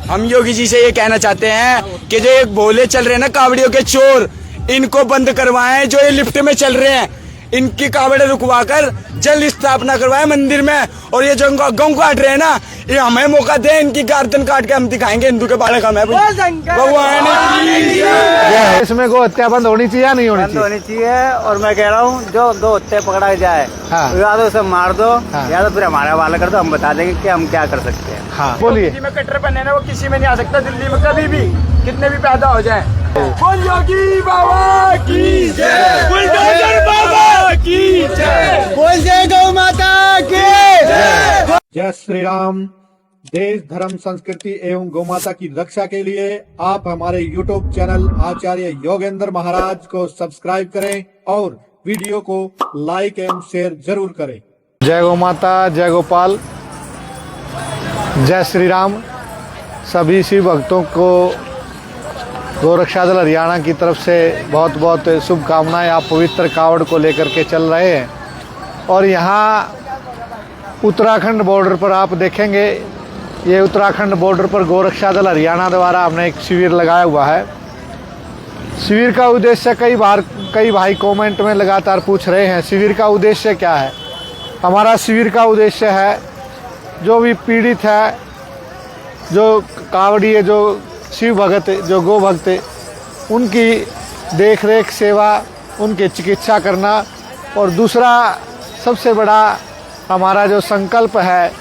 हम योगी जी से ये कहना चाहते हैं कि जो ये बोले चल रहे हैं ना कावड़ियों के चोर, इनको बंद करवाएं। जो ये लिफ्ट में चल रहे हैं इनकी कावड़े रुकवाकर जल स्थापना करवाएं मंदिर में। और ये जो गौ काट रहे हैं ना, ये हमें मौका दे, इनकी गर्दन काट के हम दिखाएंगे हिंदू के बालक हम है। भगवान इसमें गो हत्या बंद होनी चाहिए या नहीं होनी चाहिए? होनी चाहिए। और मैं कह रहा हूँ जो गो हत्या पकड़ा जाए, हाँ। या तो उसे मार दो, या तो फिर हमारे हवाला कर दो, हम बता देंगे कि हम क्या कर सकते हैं। हाँ बोलिए। में कट्टर बने ना वो किसी में नहीं आ सकता, दिल्ली में कभी भी कितने भी पैदा हो जाए। बोल योगी बाबा की जय, बुलडोजर बाबा की जय, बोल जय गौ माता की जय। जय श्री राम। देश धर्म संस्कृति एवं गौमाता की रक्षा के लिए आप हमारे YouTube चैनल आचार्य योगेंद्र महाराज को सब्सक्राइब करें और वीडियो को लाइक एवं शेयर जरूर करें। जय गौ माता, जय गोपाल, जय श्री राम। सभी शिव भक्तों को गोरक्षा दल हरियाणा की तरफ से बहुत बहुत शुभकामनाएं। आप पवित्र कावड़ को लेकर के चल रहे हैं और यहाँ उत्तराखंड बॉर्डर पर आप देखेंगे, ये उत्तराखंड बॉर्डर पर गोरक्षा दल हरियाणा द्वारा हमने एक शिविर लगाया हुआ है। शिविर का उद्देश्य कई भाई कमेंट में लगातार पूछ रहे हैं, शिविर का उद्देश्य क्या है? हमारा शिविर का उद्देश्य है जो भी पीड़ित है, जो कावड़ी है, जो शिव भगत, जो गो भक्त, उनकी देख रेख सेवा, उनकी चिकित्सा करना। और दूसरा सबसे बड़ा हमारा जो संकल्प है,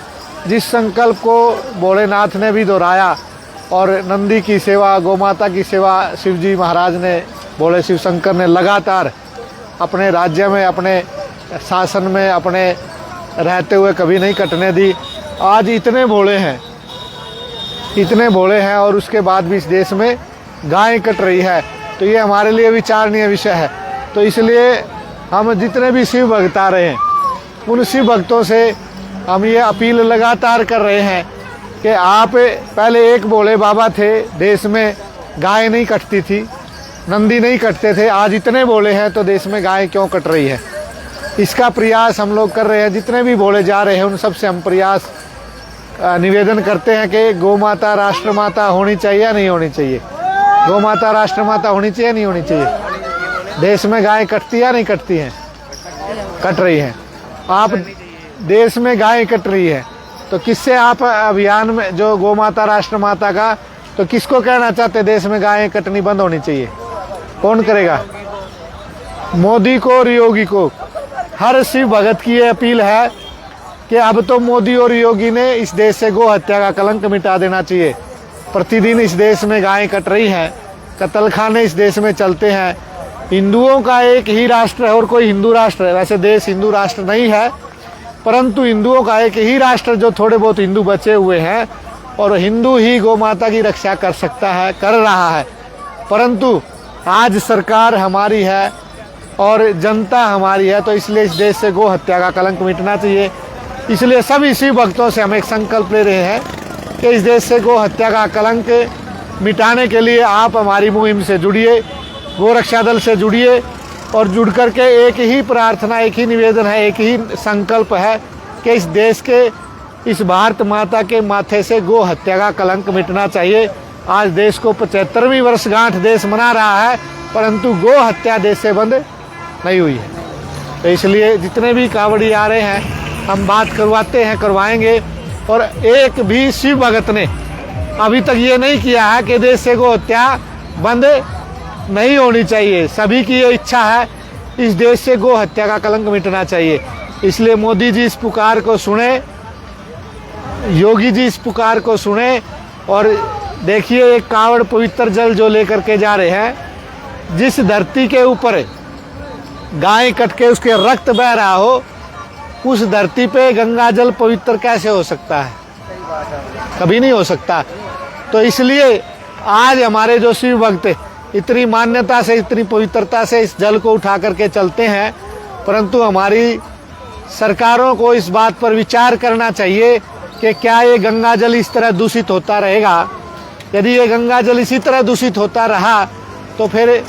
जिस संकल्प को भोलेनाथ ने भी दोहराया और नंदी की सेवा, गौ माता की सेवा शिव जी महाराज ने, भोले शिव शंकर ने लगातार अपने राज्य में, अपने शासन में, अपने रहते हुए कभी नहीं कटने दी। आज इतने भोले हैं, इतने भोले हैं और उसके बाद भी इस देश में गाय कट रही है, तो ये हमारे लिए विचारणीय विषय है। तो इसलिए हम जितने भी शिव भक्त आ रहे हैं, उन शिव भक्तों से हम ये अपील लगातार कर रहे हैं कि आप पहले एक भोले बाबा थे, देश में गाय नहीं कटती थी, नंदी नहीं कटते थे, आज इतने भोले हैं तो देश में गाय क्यों कट रही है? इसका प्रयास हम लोग कर रहे हैं। जितने भी भोले जा रहे हैं उन सब से हम प्रयास निवेदन करते हैं कि गौ माता राष्ट्र माता होनी चाहिए या नहीं होनी चाहिए? गौ माता राष्ट्र माता होनी चाहिए या नहीं होनी चाहिए? देश में गाय कटती या नहीं कटती हैं? कट रही हैं। आप देश में गाय कट रही है तो किससे आप अभियान में जो गौ माता राष्ट्र माता का, तो किसको कहना चाहते देश में गायें कटनी बंद होनी चाहिए? कौन करेगा? मोदी को और योगी को। हर शिव भगत की ये अपील है कि अब तो मोदी और योगी ने इस देश से गो हत्या का कलंक मिटा देना चाहिए। प्रतिदिन इस देश में गायें कट रही हैं, कत्लखाने इस देश में चलते हैं। हिंदुओं का एक ही राष्ट्र है और कोई हिंदू राष्ट्र है, वैसे देश हिंदू राष्ट्र नहीं है, परंतु हिंदुओं का एक ही राष्ट्र, जो थोड़े बहुत हिंदू बचे हुए हैं, और हिंदू ही गौ माता की रक्षा कर सकता है, कर रहा है। परंतु आज सरकार हमारी है और जनता हमारी है, तो इसलिए इस देश से गो हत्या का कलंक मिटना चाहिए। इसलिए सभी शिव भक्तों से हम एक संकल्प ले रहे हैं कि इस देश से गो हत्या का कलंक मिटाने के लिए आप हमारी मुहिम से जुड़िए, गोरक्षा दल से जुड़िए और जुड़ करके एक ही प्रार्थना, एक ही निवेदन है, एक ही संकल्प है कि इस देश के, इस भारत माता के माथे से गो हत्या का कलंक मिटना चाहिए। आज देश को 75वीं वर्षगांठ देश मना रहा है, परंतु गो हत्या देश से बंद नहीं हुई है। तो इसलिए जितने भी कावड़ी आ रहे हैं हम बात करवाते हैं, करवाएंगे। और एक भी शिव भगत ने अभी तक ये नहीं किया है कि देश से गो हत्या बंद नहीं होनी चाहिए। सभी की ये इच्छा है, इस देश से गो हत्या का कलंक मिटना चाहिए। इसलिए मोदी जी इस पुकार को सुने, योगी जी इस पुकार को सुने और देखिए एक कावड़ पवित्र जल जो लेकर के जा रहे हैं। जिस धरती के ऊपर गाय कट के उसके रक्त बह रहा हो, उस धरती पे गंगा जल पवित्र कैसे हो सकता है? कभी नहीं हो सकता। तो इसलिए आज हमारे जो शिव भक्त इतनी मान्यता से, इतनी पवित्रता से इस जल को उठा करके चलते हैं, परंतु हमारी सरकारों को इस बात पर विचार करना चाहिए कि क्या ये गंगा जल इस तरह दूषित होता रहेगा? यदि ये गंगा जल इसी तरह दूषित होता रहा तो फिर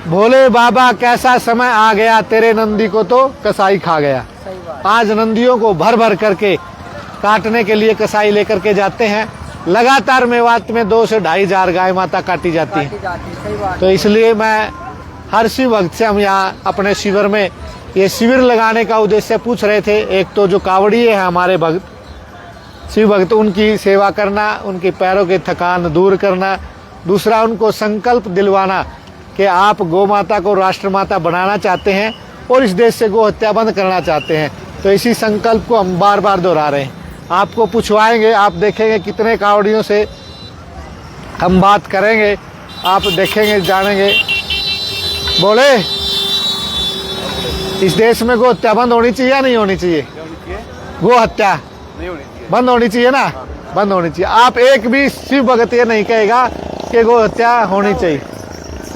भोले बाबा कैसा समय आ गया, तेरे नंदी को तो कसाई खा गया। आज नंदियों को भर भर करके काटने के लिए कसाई लेकर के जाते हैं लगातार मेवात में 2 से 2,500 गाय माता काटी जाती है। सही बात। तो इसलिए मैं हर शिव भक्त से हम यहाँ अपने शिविर में ये शिविर लगाने का उद्देश्य पूछ रहे थे। एक तो जो कावड़िए हैं हमारे भक्त शिव भक्त, उनकी सेवा करना, उनके पैरों की थकान दूर करना, दूसरा उनको संकल्प दिलवाना कि आप गौ माता को राष्ट्र माता बनाना चाहते हैं और इस देश से गौ हत्या बंद करना चाहते हैं। तो इसी संकल्प को हम बार बार दोहरा रहे हैं। आपको पूछवाएंगे, आप देखेंगे कितने कावड़ियों से हम बात करेंगे, आप देखेंगे जानेंगे। बोले इस देश में गौ हत्या बंद होनी चाहिए या नहीं होनी चाहिए? गौ हत्या बंद होनी चाहिए ना, बंद होनी चाहिए। आप एक भी शिव भक्त ये नहीं कहेगा कि गौ हत्या होनी चाहिए।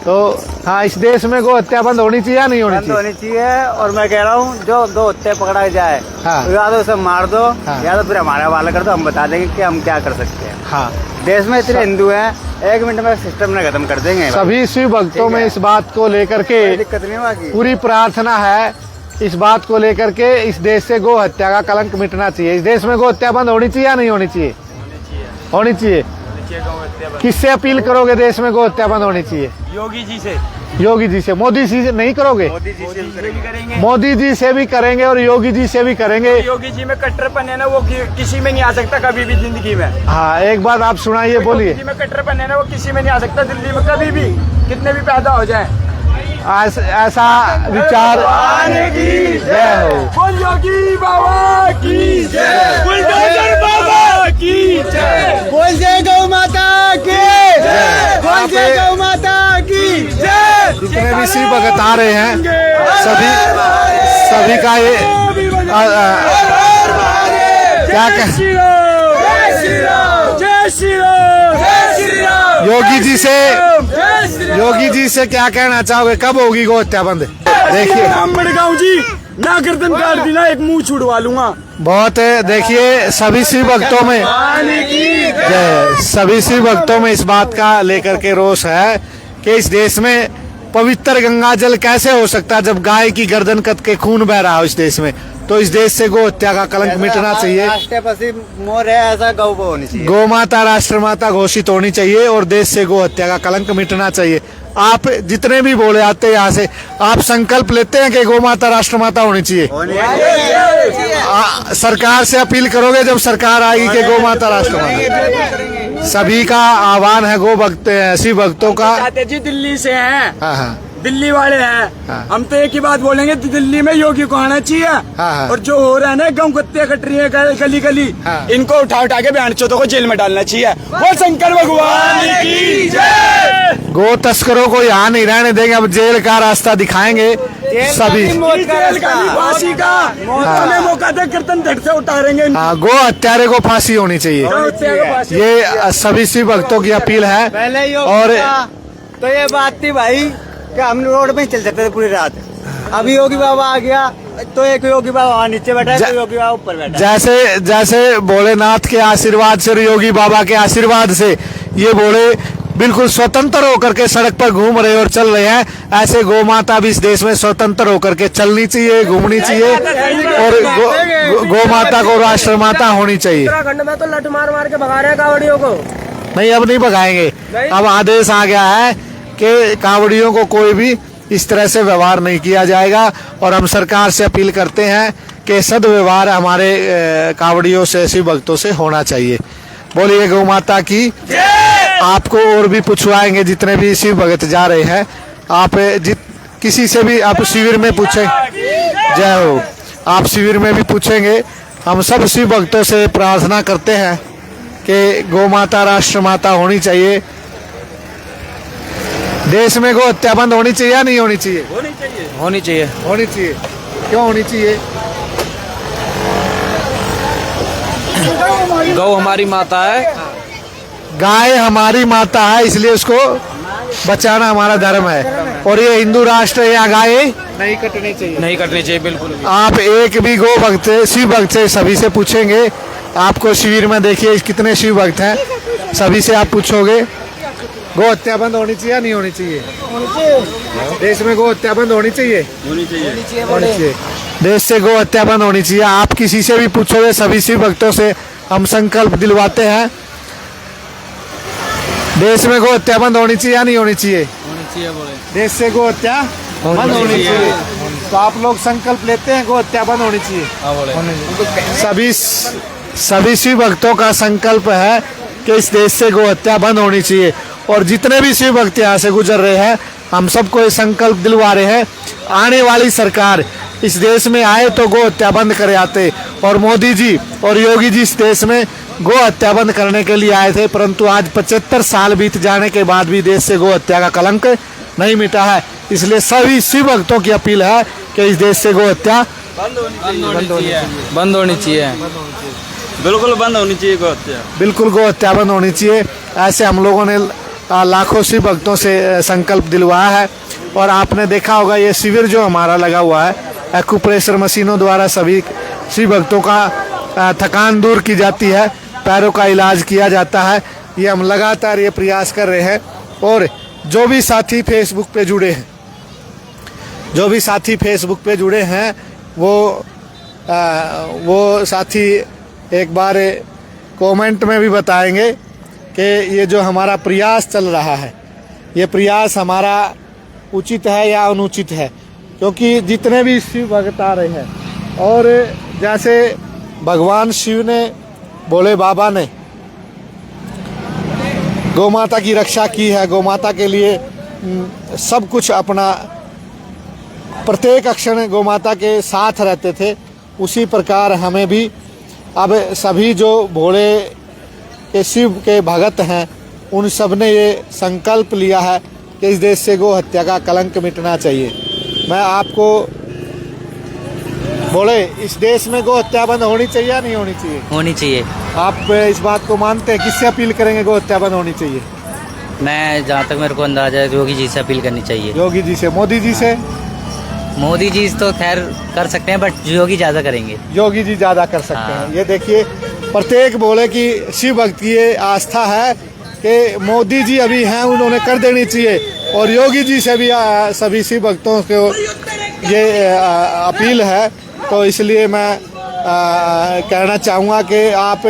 तो हाँ, इस देश में गौ हत्या बंद होनी चाहिए या नहीं होनी बंद चाहिए? होनी चाहिए। और मैं कह रहा हूँ जो गौ हत्या पकड़ा जाए, हाँ। तो या तो उसे मार दो, हाँ। या तो फिर हमारे हवाले कर दो, हम बता देंगे कि हम क्या कर सकते हैं। हाँ, देश में इतने हिंदू हैं, 1 मिनट में सिस्टम ने खत्म कर देंगे। सभी शिव भक्तों में इस बात को लेकर के कोई दिक्कत नहीं होगी। पूरी प्रार्थना है, इस बात को लेकर के इस देश से गौ हत्या का कलंक मिटना चाहिए। इस देश में गौ हत्या बंद होनी चाहिए या नहीं होनी चाहिए? होनी चाहिए। किससे अपील करोगे देश में गौ हत्या बंद होनी चाहिए? योगी जी से। योगी जी से। मोदी जी से नहीं करोगे? मोदी जी से भी करेंगे। मोदी जी से भी करेंगे और योगी जी से भी करेंगे। योगी जी में कट्टरपन है ना, वो किसी में नहीं आ सकता कभी भी जिंदगी में। हाँ, एक बात आप सुनाइए, बोलिए। योगी जी में कट्टरपन है ना, वो किसी में नहीं आ सकता दिल्ली में कभी भी, कितने भी पैदा हो जाए। ऐसा विचार जय हो। बोल योगी बाबा की जय, बुलडोजर बाबा की जय, बोल जय गौ माता की जय, बोल जय गौ माता की जय। जितने भी शिव भक्त आ रहे हैं सभी का ये क्या कह श्री राम, जय श्री राम, जय श्री राम, जय श्री राम। योगी जी से क्या कहना चाहोगे? कब होगी गौ हत्या बंद? देखिए मड़गांव जी ना गर्दन काट दी ना, एक मुंह छुड़वा लूंगा। बहुत है। देखिए सभी शिव भक्तों में जय, सभी शिव भक्तों में इस बात का लेकर के रोष है कि इस देश में पवित्र गंगा जल कैसे हो सकता है जब गाय की गर्दन कत के खून बह रहा हो इस देश में। तो इस देश से गौ हत्या का कलंक मिटना चाहिए। राष्ट्रीय पशु मोर है, ऐसा गौ होनी चाहिए। गौ माता राष्ट्र माता घोषित होनी चाहिए और देश से गौ हत्या का कलंक मिटना चाहिए। आप जितने भी बोले आते हैं यहाँ से, आप संकल्प लेते हैं कि गौ माता राष्ट्र माता होनी चाहिए। सरकार से अपील करोगे जब सरकार आएगी कि गौ माता राष्ट्र माता। सभी का आह्वान है गौ भक्त शिव भक्तों का। चाहते जी दिल्ली से हैं, हाँ हाँ दिल्ली वाले हैं। हाँ। हम तो एक ही बात बोलेंगे, दिल्ली में योगी को आना चाहिए। हाँ। और जो हो रहा है ना, गौ कुत्ते कट रही है गली गली, हाँ। इनको उठा उठा के बहन चौथों को जेल में डालना चाहिए। वो शंकर भगवान की जय। गौ तस्करों को यहाँ नहीं रहने देंगे, अब जेल का रास्ता दिखाएंगे सभी। जेल का नहीं, फांसी का हमें मौका दे, कीर्तन धड़ से उतारेंगे। हाँ, गौ हत्यारे को फांसी होनी चाहिए। गौ हत्या को फांसी। ये सभी शिव भक्तों की अपील है। पहले और तो ये बात थी भाई कि हम रोड में ही चल सकते थे पूरी रात। अभी योगी बाबा आ गया तो एक योगी बाबा वहाँ नीचे बैठा है, तो योगी बाबा ऊपर बैठा है। जैसे भोलेनाथ के आशीर्वाद से, योगी बाबा के आशीर्वाद से ये भोले बिल्कुल स्वतंत्र होकर के सड़क पर घूम रहे और चल रहे हैं, ऐसे गौ माता भी इस देश में स्वतंत्र होकर के चलनी चाहिए, घूमनी चाहिए और गौ माता को राष्ट्र माता होनी चाहिए। उत्तराखंड में तो लठ मार मार के भगा रहे हैं कावड़ियों को। नहीं, अब नहीं भगाएंगे। अब आदेश आ गया है कि कावड़ियों को कोई भी इस तरह से व्यवहार नहीं किया जाएगा और हम सरकार से अपील करते हैं कि सदव्यवहार हमारे कावड़ियों से, शिव भक्तों से होना चाहिए। बोलिए गौ माता की। आपको और भी पूछवाएंगे जितने भी शिव भक्त जा रहे हैं। आप किसी से भी आप शिविर में पूछें, जय हो, आप शिविर में भी पूछेंगे। हम सब शिव भक्तों से प्रार्थना करते हैं कि गौ माता राष्ट्र माता होनी चाहिए। देश में गौ हत्या बंद होनी चाहिए या नहीं होनी चाहिए? होनी चाहिए, होनी चाहिए। होनी चाहिए। क्यों होनी चाहिए? गौ हमारी माता है, गाय हमारी माता है, इसलिए उसको बचाना हमारा धर्म है। और ये हिंदू राष्ट्र है, यहाँ गाय नहीं कटनी चाहिए। नहीं कटनी चाहिए बिल्कुल भी। आप एक भी गौ भक्त शिव भक्त से सभी से पूछेंगे। आपको शिविर में देखिए कितने शिव भक्त हैं, सभी से आप पूछोगे गौ हत्या बंद होनी चाहिए या नहीं होनी चाहिए? देश में गौ हत्या बंद होनी चाहिए। होनी चाहिए। देश से गौ हत्या बंद होनी चाहिए। आप किसी से भी पूछोगे, सभी शिव भक्तों से हम संकल्प दिलवाते हैं देश में गो हत्या बंद होनी चाहिए या नहीं होनी चाहिए? होनी चाहिए बोले। देश से गो हत्या बंद होनी चाहिए। तो आप लोग संकल्प लेते हैं गो हत्या बंद होनी चाहिए? हाँ बोले। सभी शिव भक्तों का संकल्प है कि इस देश से गो हत्या बंद होनी चाहिए। और जितने भी शिव भक्त यहाँ से गुजर रहे हैं, हम सबको ये संकल्प दिलवा रहे हैं, आने वाली सरकार इस देश में आए तो गो हत्या बंद करे आते। और मोदी जी और योगी जी इस देश में गो हत्या बंद करने के लिए आए थे, परंतु आज 75 साल बीत जाने के बाद भी देश से गो हत्या का कलंक नहीं मिटा है। इसलिए सभी शिव भक्तों की अपील है कि इस देश से गो हत्या बंद होनी चाहिए। बिल्कुल बंद होनी चाहिए गो हत्या। बिल्कुल गो हत्या बंद होनी चाहिए। ऐसे हम लोगों ने लाखों शिव भक्तों से संकल्प दिलवाया है। और आपने देखा होगा ये शिविर जो हमारा लगा हुआ है, एक्यूप्रेशर मशीनों द्वारा सभी शिव भक्तों का थकान दूर की जाती है, पैरों का इलाज किया जाता है। ये हम लगातार ये प्रयास कर रहे हैं। और जो भी साथी फेसबुक पे जुड़े हैं, वो साथी एक बार कमेंट में भी बताएंगे कि ये जो हमारा प्रयास चल रहा है, ये प्रयास हमारा उचित है या अनुचित है। क्योंकि जितने भी शिव भक्त आ रहे हैं, और जैसे भगवान शिव ने, भोले बाबा ने गौ माता की रक्षा की है, गौ माता के लिए सब कुछ अपना, प्रत्येक क्षण गौ माता के साथ रहते थे, उसी प्रकार हमें भी अब सभी जो भोले के शिव के भगत हैं, उन सब ने ये संकल्प लिया है कि इस देश से गो हत्या का कलंक मिटना चाहिए। मैं आपको बोले, इस देश में गो हत्या बंद होनी चाहिए या नहीं होनी चाहिए? होनी चाहिए। आप इस बात को मानते हैं? किससे अपील करेंगे गो हत्या बंद होनी चाहिए? मैं जहाँ तक मेरे को अंदाजा है, योगी जी से अपील करनी चाहिए। योगी जी से? मोदी जी से? मोदी जी तो खैर कर सकते हैं, बट योगी ज़्यादा करेंगे। योगी जी ज़्यादा कर सकते हैं। ये देखिए, प्रत्येक भोले की शिव भक्त की ये आस्था है कि मोदी जी अभी हैं, उन्होंने कर देनी चाहिए। और योगी जी से भी सभी शिव भक्तों को ये अपील है। तो इसलिए मैं कहना चाहूँगा कि आप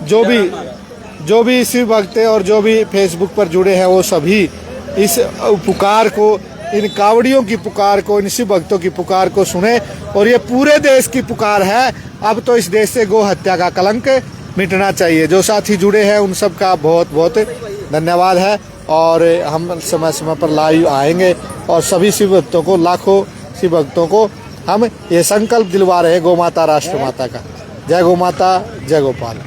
जो भी शिव भक्त और जो भी फेसबुक पर जुड़े हैं, वो सभी इस पुकार को, इन कावड़ियों की पुकार को, इन शिव भक्तों की पुकार को सुने। और ये पूरे देश की पुकार है। अब तो इस देश से गो हत्या का कलंक मिटना चाहिए। जो साथी जुड़े हैं उन सब का बहुत बहुत धन्यवाद है। और हम समय समय पर लाइव आएंगे और सभी शिव भक्तों को, लाखों शिव भक्तों को हम ये संकल्प दिलवा रहे हैं गौ माता राष्ट्र माता का। जय गौ माता, जय गोपाल।